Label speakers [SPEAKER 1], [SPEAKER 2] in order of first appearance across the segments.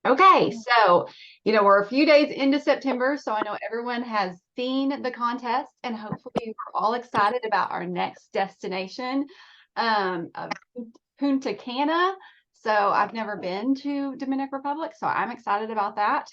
[SPEAKER 1] Okay, so we're a few days into September, so I know everyone has seen the contest, and hopefully we're all excited about our next destination of Punta Cana. So I've never been to Dominican Republic, so I'm excited about that.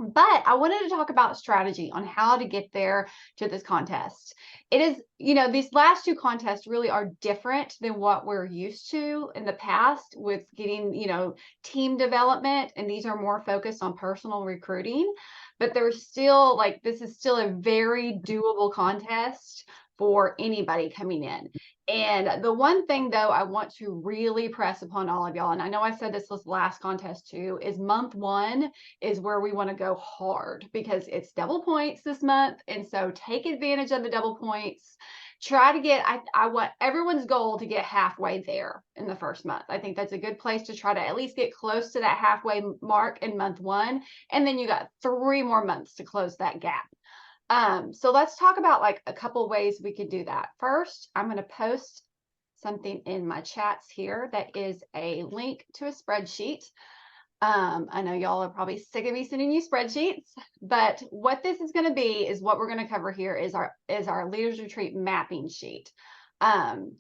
[SPEAKER 1] But I wanted to talk about strategy on how to get there to this contest. It is, these last two contests really are different than what we're used to in the past with getting, team development. And these are more focused on personal recruiting. But there's still this is still a very doable contest for anybody coming in. And the one thing, though, I want to really press upon all of y'all, and I know I said this was last contest too, is month one is where we want to go hard because it's double points this month. And so take advantage of the double points. Try to get, I want everyone's goal to get halfway there in the first month. I think that's a good place to try to at least get close to that halfway mark in month one. And then you got 3 more months to close that gap. So let's talk about like a couple ways we could do that. First, I'm going to post something in my chats here that is a link to a spreadsheet. I know y'all are probably sick of me sending you spreadsheets, but what this is going to be is what we're going to cover here is our Leaders Retreat mapping sheet.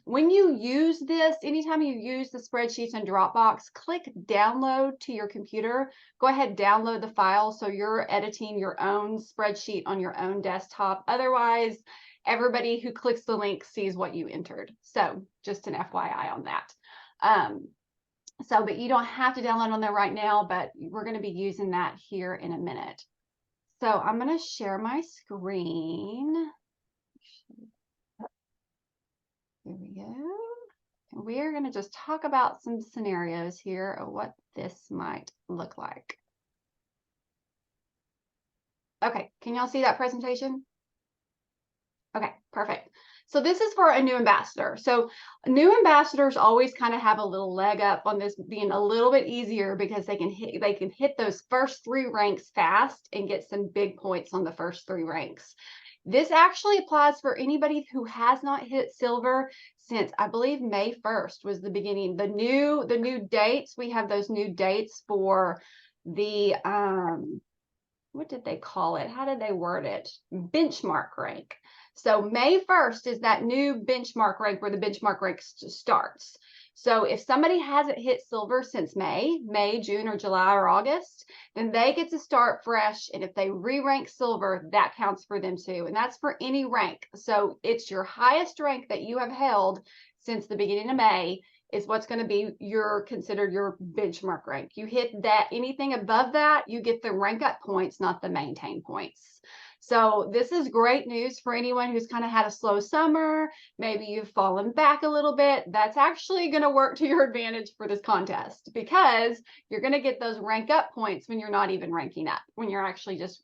[SPEAKER 1] When you use this, anytime you use the spreadsheets in Dropbox, click download to your computer. Go ahead, download the file so you're editing your own spreadsheet on your own desktop. Otherwise, everybody who clicks the link sees what you entered. So just an FYI on that. But you don't have to download on there right now, but we're going to be using that here in a minute. So I'm going to share my screen. Here we go. And we are going to just talk about some scenarios here of what this might look like. Okay, can y'all see that presentation? Okay, perfect. So this is for a new ambassador. So new ambassadors always kind of have a little leg up on this being a little bit easier because they can hit those first 3 ranks fast and get some big points on the first 3 ranks. This actually applies for anybody who has not hit silver since I believe May 1st was the beginning. The new dates, we have those new dates for the what did they call it? How did they word it? Benchmark rank. So May 1st is that new benchmark rank where the benchmark rank starts. So if somebody hasn't hit silver since May, June, or July, or August, then they get to start fresh. And if they re-rank silver, that counts for them too. And that's for any rank. So it's your highest rank that you have held since the beginning of May is what's going to be considered your benchmark rank. You hit that, anything above that, you get the rank up points, not the maintain points. So this is great news for anyone who's kind of had a slow summer. Maybe you've fallen back a little bit. That's actually going to work to your advantage for this contest because you're going to get those rank up points when you're not even ranking up, when you're actually just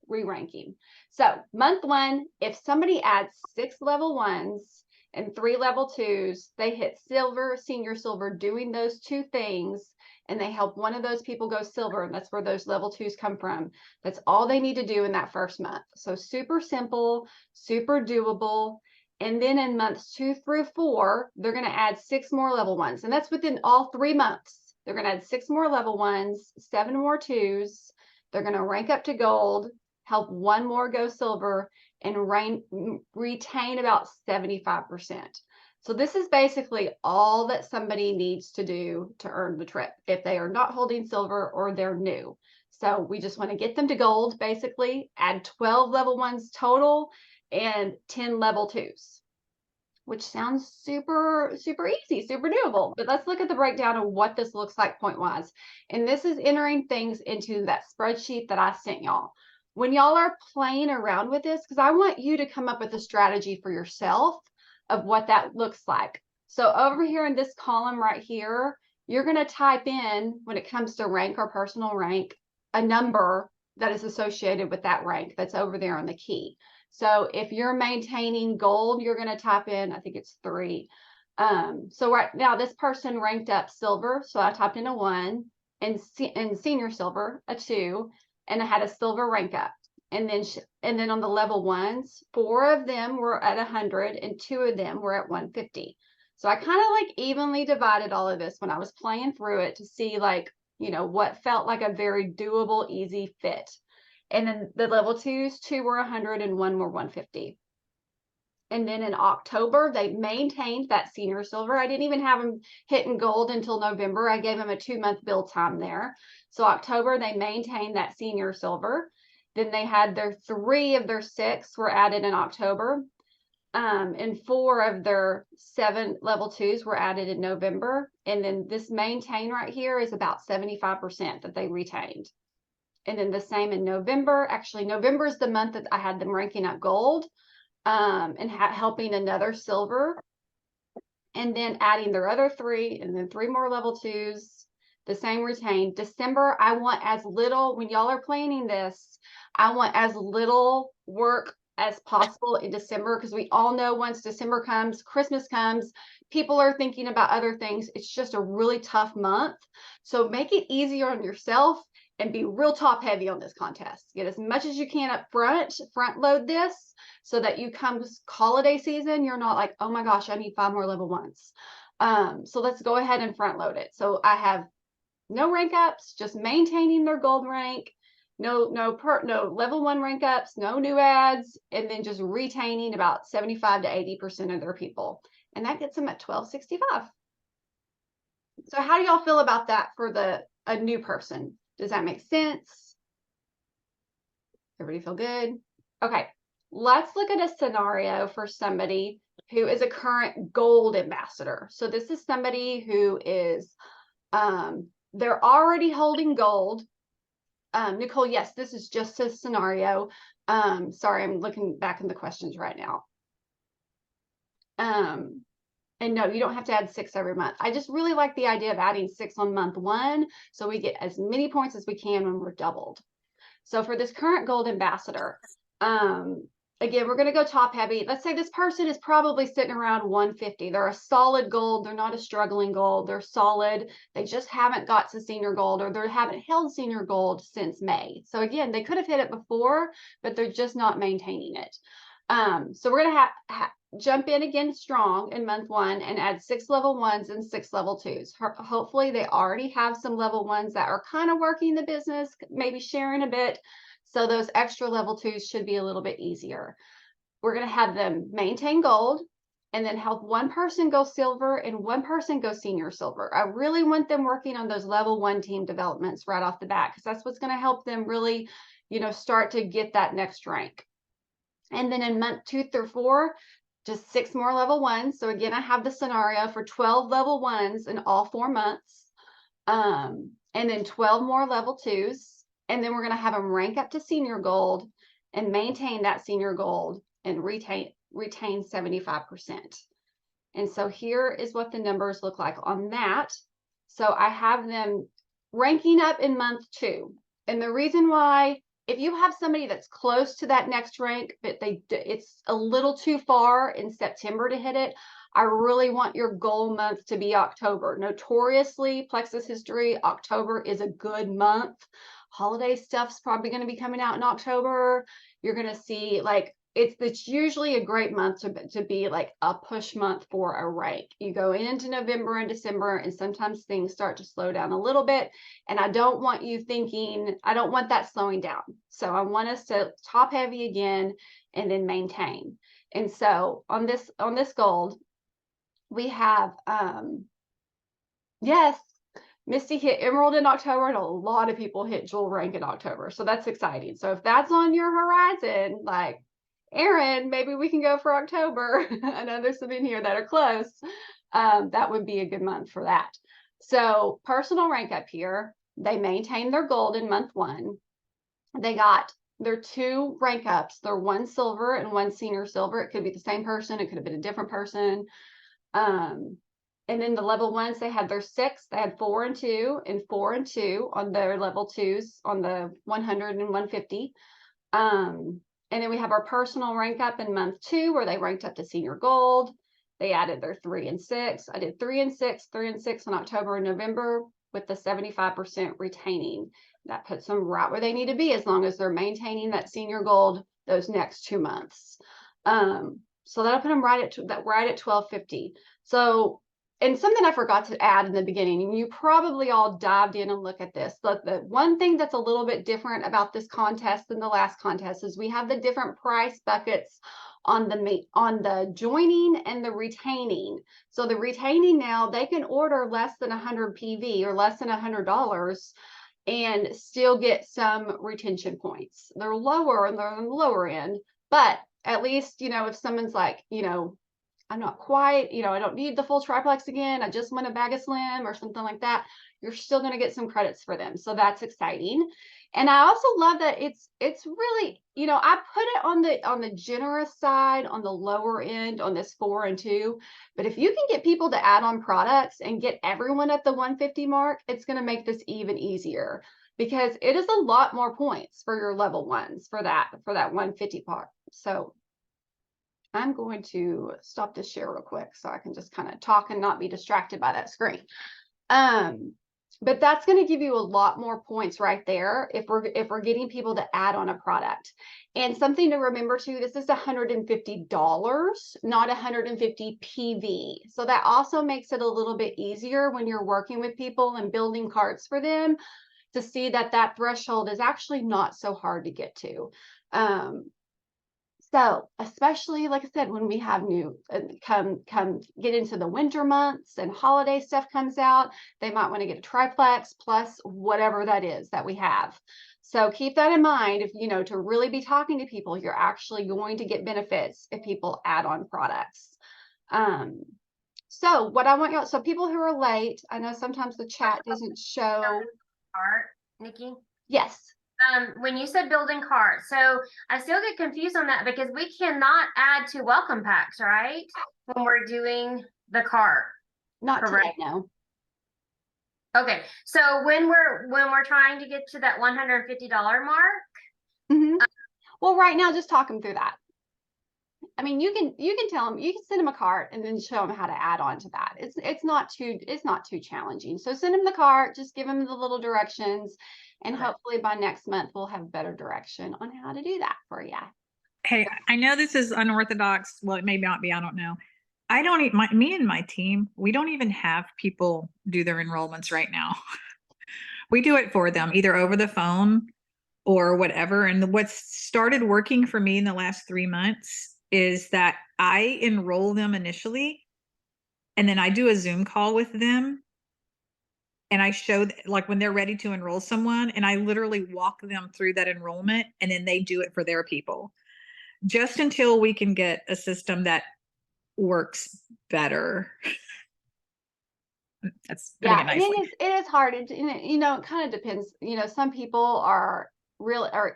[SPEAKER 1] re-ranking. So month one, if somebody adds 6 level 1s and 3 level 2s, they hit silver, senior silver, doing those 2 things, and they help one of those people go silver, and that's where those level 2s come from. That's all they need to do in that first month. So super simple, super doable. And then in months 2 through 4, they're going to add 6 more level 1s, and that's within all 3 months. They're going to add 6 more level 1s, 7 more 2s. They're going to rank up to gold, help 1 more go silver, and retain about 75%. So this is basically all that somebody needs to do to earn the trip if they are not holding silver or they're new. So we just want to get them to gold, basically, add 12 level 1s total and 10 level 2s, which sounds super, super easy, super doable. But let's look at the breakdown of what this looks like point-wise. And this is entering things into that spreadsheet that I sent y'all. When y'all are playing around with this, because I want you to come up with a strategy for yourself of what that looks like. So over here in this column right here, you're going to type in, when it comes to rank or personal rank, a number that is associated with that rank that's over there on the key. So if you're maintaining gold, you're going to type in, I think it's 3. So right now this person ranked up silver. So I typed in a 1 and senior silver, a 2, and I had a silver rank up. And then on the level 1s, 4 of them were at 100 and 2 of them were at 150. So I kind of like evenly divided all of this when I was playing through it to see like you know, what felt like a very doable, easy fit. And then the level 2s, 2 were 100 and 1 were 150. And then in October, they maintained that senior silver. I didn't even have them hitting gold until November. I gave them a 2-month build time there. So October, they maintained that senior silver. Then they had their 3 of their 6 were added in October. And 4 of their 7 level 2s were added in November. And then this maintain right here is about 75% that they retained. And then the same in November. Actually, November is the month that I had them ranking up gold. And helping another silver, and then adding their other 3, and then 3 more level 2s, the same retained. December, I want as little, when y'all are planning this, I want as little work as possible in December, because we all know once December comes, Christmas comes, people are thinking about other things. It's just a really tough month. So make it easier on yourself and be real top heavy on this contest. Get as much as you can up front load this, so that you come holiday season, you're not like, oh my gosh, I need 5 more level 1s. So let's go ahead and front load it. So I have no rank ups, just maintaining their gold rank, no level 1 rank ups, no new ads, and then just retaining about 75 to 80% of their people. And that gets them at 1265. So how do y'all feel about that for a new person? Does that make sense? Everybody feel good? Okay, let's look at a scenario for somebody who is a current gold ambassador. So this is somebody who is, they're already holding gold. Nicole, yes, this is just a scenario. Sorry, I'm looking back in the questions right now. And no, you don't have to add 6 every month. I just really like the idea of adding 6 on month 1, so we get as many points as we can when we're doubled. So for this current gold ambassador, again, we're going to go top heavy. Let's say this person is probably sitting around 150. They're a solid gold. They're not a struggling gold. They're solid. They just haven't got to senior gold, or they haven't held senior gold since May. So again, they could have hit it before, but they're just not maintaining it. So we're going to jump in again strong in month 1 and add 6 level 1s and 6 level 2s. Hopefully they already have some level 1s that are kind of working the business, maybe sharing a bit. So those extra level 2s should be a little bit easier. We're going to have them maintain gold, and then help 1 person go silver and 1 person go senior silver. I really want them working on those level 1 team developments right off the bat, because that's what's going to help them really, you know, start to get that next rank. And then in month 2 through 4, just 6 more level 1s. So again, I have the scenario for 12 level 1s in all 4 months. And then 12 more level 2s. And then we're going to have them rank up to senior gold and maintain that senior gold and retain 75%. And so here is what the numbers look like on that. So I have them ranking up in month 2. And the reason why, if you have somebody that's close to that next rank, but it's a little too far in September to hit it, I really want your goal month to be October. Notoriously, Plexus history, October is a good month. Holiday stuff's probably going to be coming out in October. You're going to see, like, it's usually a great month to be like a push month for a rank. You go into November and December, and sometimes things start to slow down a little bit. And I don't want you thinking, I don't want that slowing down. So I want us to top heavy again and then maintain. And so on this gold, we have, yes, Misty hit Emerald in October, and a lot of people hit Jewel rank in October. So that's exciting. So if that's on your horizon, like, Aaron, maybe we can go for October. I know there's some in here that are close. That would be a good month for that. So personal rank up here, they maintained their gold in month 1. They got their 2 rank ups. They're 1 silver and 1 senior silver. It could be the same person. It could have been a different person. And then the level 1s, they had their 6. They had 4 and 2 and 4 and 2 on their level 2s on the 100 and 150. And then we have our personal rank up in month 2, where they ranked up to senior gold. They added their 3 and 6. I did 3 and 6, 3 and 6 in October and November with the 75% retaining. That puts them right where they need to be, as long as they're maintaining that senior gold those next 2 months. So that'll put them right at 1250. So and something I forgot to add in the beginning, and you probably all dived in and look at this, but the one thing that's a little bit different about this contest than the last contest is we have the different price buckets on the joining and the retaining. So the retaining now, they can order less than 100 PV or less than $100 and still get some retention points. They're lower and they're on the lower end, but at least, you know, if someone's like, you know, I'm not quite, you know, I don't need the full triplex again, I just want a bag of slim or something like that, you're still going to get some credits for them. So that's exciting. And I also love that it's really, you know, I put it on the generous side, on the lower end, on this 4 and 2. But if you can get people to add on products and get everyone at the 150 mark, it's going to make this even easier, because it is a lot more points for your level ones for that 150 part. So I'm going to stop this share real quick so I can just kind of talk and not be distracted by that screen. But that's going to give you a lot more points right there if we're getting people to add on a product. And something to remember too, this is $150, not 150 PV. So that also makes it a little bit easier when you're working with people and building carts for them to see that that threshold is actually not so hard to get to. So especially, like I said, when we have new come get into the winter months and holiday stuff comes out, they might want to get a triplex plus whatever that is that we have. So keep that in mind. If you know, to really be talking to people, you're actually going to get benefits if people add on products. So what I want y'all, so people who are late, I know sometimes the chat doesn't show.
[SPEAKER 2] Cart, Nikki?
[SPEAKER 1] Yes.
[SPEAKER 2] When you said building cart, so I still get confused on that because we cannot add to welcome packs, right? When we're doing the cart.
[SPEAKER 1] Not today, no.
[SPEAKER 2] Okay, so when we're trying to get to that $150 mark.
[SPEAKER 1] Well, right now, just talk them through that. I mean, you can tell them, you can send them a cart and then show them how to add on to that. It's not too challenging. So send them the cart, just give them the little directions, and hopefully by next month we'll have better direction on how to do that for you.
[SPEAKER 3] Hey, I know this is unorthodox. Well, it may not be, I don't know. I don't even, me and my team, we don't even have people do their enrollments right now. We do it for them, either over the phone or whatever. And what's started working for me in the last 3 months is that I enroll them initially, and then I do a Zoom call with them. And I show, like, when they're ready to enroll someone, and I literally walk them through that enrollment, and then they do it for their people, just until we can get a system that works better. That's
[SPEAKER 1] yeah, and it is hard. You know, it kind of depends. You know, some people are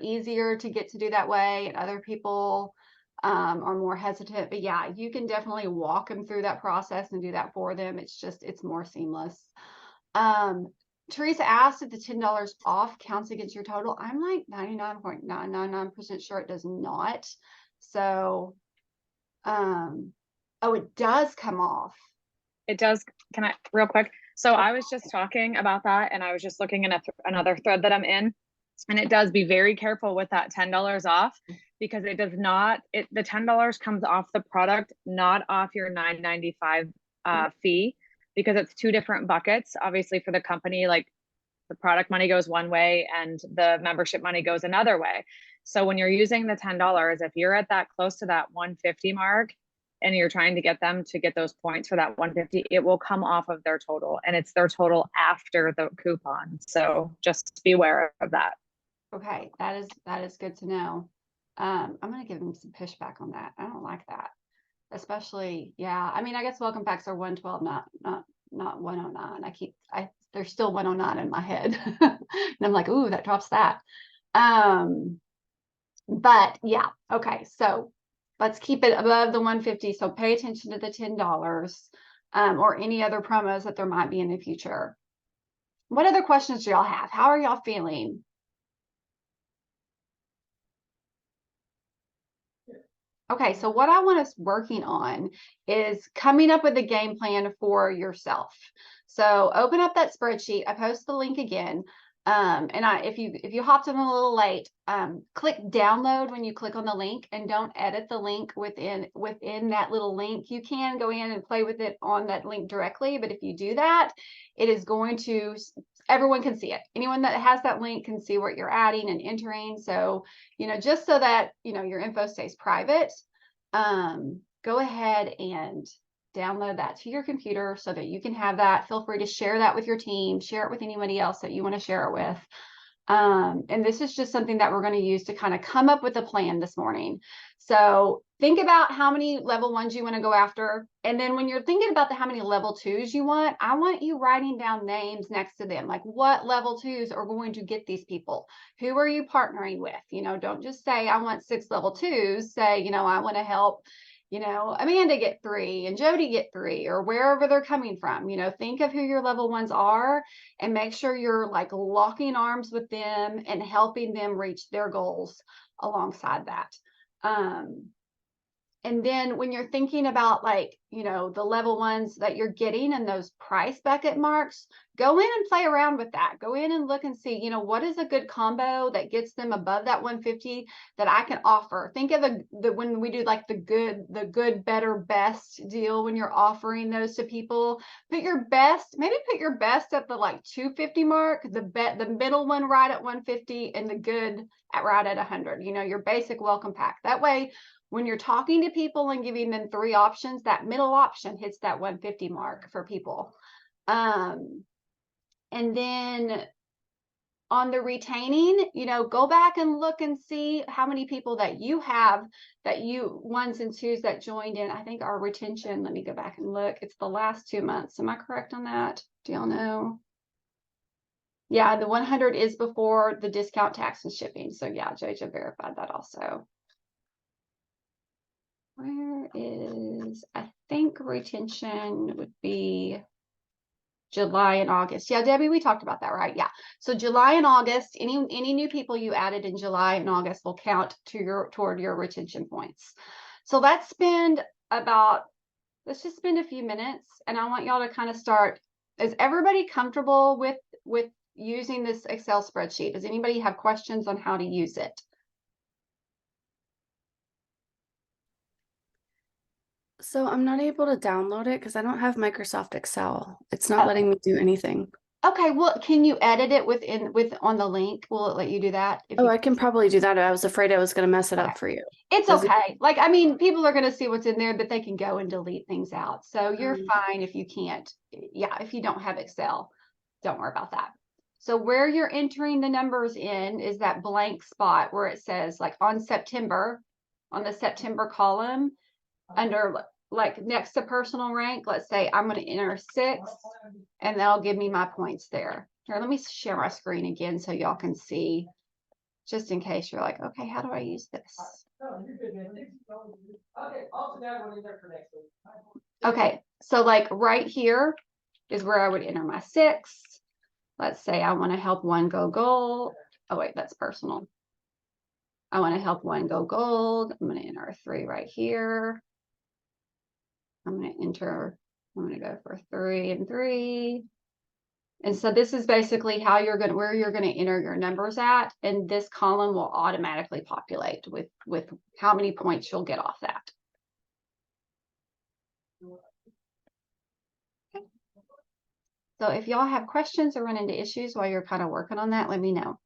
[SPEAKER 1] easier to get to do that way, and other people are more hesitant. But yeah, you can definitely walk them through that process and do that for them. It's more seamless. Teresa asked if the $10 off counts against your total. I'm like 99.999% sure it does not. So, oh, it does come off.
[SPEAKER 4] It does. Can I real quick? So I was just talking about that, and I was just looking in another thread that I'm in, and it does, be very careful with that $10 off, because it does not, the $10 comes off the product, not off your $9.95 fee, because it's two different buckets. Obviously for the company, like the product money goes one way and the membership money goes another way. So when you're using the $10, if you're at that close to that 150 mark and you're trying to get them to get those points for that 150, it will come off of their total, and it's their total after the coupon. So just be aware of that.
[SPEAKER 1] Okay, that is good to know. I'm gonna give them some pushback on that. I don't like that. Especially, yeah. I mean, I guess welcome packs are 112, not 109. There's still 109 in my head. And I'm like, ooh, that drops that. But yeah, okay, so let's keep it above the 150. So pay attention to the $10 or any other promos that there might be in the future. What other questions do y'all have? How are y'all feeling? Okay, so what I want us working on is coming up with a game plan for yourself. So open up that spreadsheet. I post the link again. And if you hopped in a little late, click download when you click on the link, and don't edit the link within that little link. You can go in and play with it on that link directly, but if you do that, it is going to, everyone can see it. Anyone that has that link can see what you're adding and entering. So, just so that, your info stays private, go ahead and download that to your computer so that you can have that. Feel free to share that with your team, share it with anybody else that you want to share it with. And this is just something that we're going to use to kind of come up with a plan this morning. So think about how many level 1s you want to go after. And then when you're thinking about how many level 2s you want, I want you writing down names next to them. Like, what level 2s are going to get these people? Who are you partnering with? Don't just say, I want 6 level 2s. Say, I want to help Amanda get 3 and Jody get 3, or wherever they're coming from. Think of who your level 1s are and make sure you're like locking arms with them and helping them reach their goals alongside that. And then when you're thinking about the level 1s that you're getting and those price bucket marks, go in and play around with that. Go in and look and see, what is a good combo that gets them above that 150 that I can offer. Think of the when we do like the good, better, best deal, when you're offering those to people, maybe put your best at the 250 mark, the middle one right at 150, and the good right at 100, your basic welcome pack. That way, when you're talking to people and giving them 3 options, that middle option hits that 150 mark for people. And then on the retaining, go back and look and see how many people that you have, 1s and 2s that joined in. I think our retention, let me go back and look. It's the last 2 months. Am I correct on that? Do y'all know? Yeah, the 100 is before the discount, tax, and shipping. So yeah, JJ verified that also. Where is, I think retention would be July and August. Yeah, Debbie, we talked about that, right? Yeah. So July and August, any new people you added in July and August will count toward your retention points. So let's just spend a few minutes, and I want y'all to kind of start. Is everybody comfortable with using this Excel spreadsheet? Does anybody have questions on how to use it?
[SPEAKER 5] So I'm not able to download it because I don't have Microsoft Excel. It's not letting me do anything.
[SPEAKER 1] Okay, well, can you edit it on the link? Will it let you do that?
[SPEAKER 5] Oh, I can probably do that. I was afraid I was going to mess it up for you.
[SPEAKER 1] It's okay. People are going to see what's in there, but they can go and delete things out. So you're fine if you can't. Yeah, if you don't have Excel, don't worry about that. So where you're entering the numbers in is that blank spot where it says on September, on the September column, under next to personal rank, let's say I'm going to enter 6, and that'll give me my points there. Here, let me share my screen again so y'all can see, just in case you're like, okay, how do I use this? Okay, so right here is where I would enter my 6. Let's say I want to help 1 go gold. Oh wait, that's personal. I want to help 1 go gold. I'm going to enter a 3 right here. I'm going to go for 3 and 3. And so this is basically where you're going to enter your numbers at. And this column will automatically populate with how many points you'll get off that. Okay. So if y'all have questions or run into issues while you're kind of working on that, let me know.